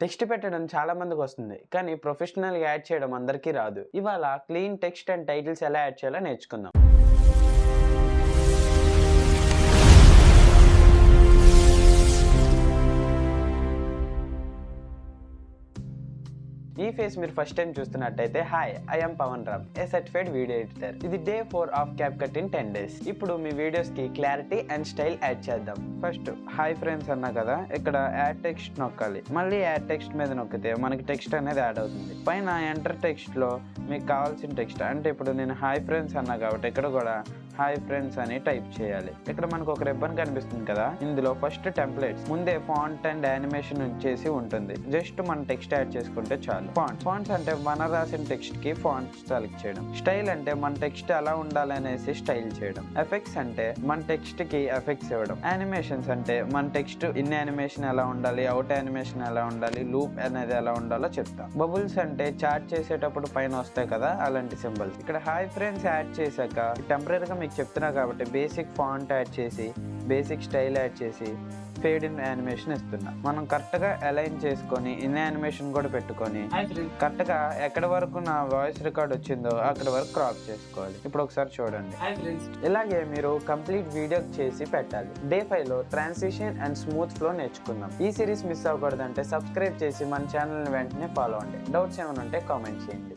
Text పెట్టడం చాలా మందికి వస్తుంది, కానీ ప్రొఫెషనల్గా యాడ్ చేయడం అందరికీ రాదు. ఇవాళ క్లీన్ టెక్స్ట్ అండ్ టైటిల్స్ ఎలా యాడ్ చేయాలో నేర్చుకుందాం. ఈ ఫేస్ మీరు ఫస్ట్ టైం చూస్తున్నట్టయితే, hi, I am Pavan Ram, a certified video editor. ఇది day 4 of CapCut in 10 days. ఇప్పుడు మీ వీడియోస్ కి క్లారిటీ అండ్ స్టైల్ యాడ్ చేద్దాం. ఫస్ట్ హాయ్ ఫ్రెండ్స్ అన్నా కదా, ఇక్కడ యాడ్ టెక్స్ట్ నొక్కాలి. మళ్ళీ యాడ్ టెక్స్ట్ మీద నొక్కితే మనకి టెక్స్ట్ అనేది యాడ్ అవుతుంది. పైన ఎంటర్ టెక్స్ట్ లో మీకు కావాల్సిన టెక్స్ట్, అంటే ఇప్పుడు నేను హాయ్ ఫ్రెండ్స్ అన్నా కాబట్టి ఇక్కడ కూడా హాయ్ ఫ్రెండ్స్ అని టైప్ చేయాలి. ఇక్కడ మనకు ఒక రిబ్బన్ కనిపిస్తుంది కదా, ఇందులో ఫస్ట్ టెంప్లెట్స్, ముందే ఫాంట్ అండ్ యానిమేషన్ చేసి ఉంటుంది. జస్ట్ మన టెక్స్ట్ యాడ్ చేసుకుంటే చాలు. ఫాంట్స్ అంటే మన రాసిన టెక్స్ట్ కి ఫాంట్ సెలెక్ట్ చేయడం. స్టైల్ అంటే మన టెక్స్ట్ ఎలా ఉండాలనేసి స్టైల్ చేయడం. ఎఫెక్ట్స్ అంటే మన టెక్స్ట్ కి ఎఫెక్ట్స్ ఇవ్వడం. యానిమేషన్స్ అంటే మన టెక్స్ట్ ఇన్ యానిమేషన్ ఎలా ఉండాలి, అవుట్ యానిమేషన్ ఎలా ఉండాలి, లూప్ అనేది ఎలా ఉండాలో చెప్తాం. బబుల్స్ అంటే చాట్ చేసేటప్పుడు పైన వస్తాయి కదా, అలాంటి సింబల్స్. ఇక్కడ హాయ్ ఫ్రెండ్స్ యాడ్ చేశాక టెంపరీగా మీకు చెప్తున్నా కాబట్టి బేసిక్ ఫాంట్ యాడ్ చేసి, బేసిక్ స్టైల్ యాడ్ చేసి, ఫేడ్ ఇన్ యానిమేషన్ ఇస్తున్నా. మనం కరెక్ట్ గా అలైన్ చేసుకొని ఇన్ యానిమేషన్ కూడా పెట్టుకొని కరెక్ట్ గా ఎక్కడ వరకు నా వాయిస్ రికార్డ్ వచ్చిందో అక్కడ వరకు క్రాప్ చేసుకోవాలి. ఇప్పుడు ఒకసారి చూడండి. ఇలాగే మీరు కంప్లీట్ వీడియో చేసి పెట్టాలి. డే 5 లో ట్రాన్సిషన్ అండ్ స్మూత్ ఫ్లో నేర్చుకుందాం. ఈ సిరీస్ మిస్ అవ్వకూడదంటే సబ్స్క్రైబ్ చేసి మన ఛానల్ ని వెంటనే ఫాలో అవ్వండి. డౌట్స్ ఏమైనా ఉంటే కామెంట్ చేయండి.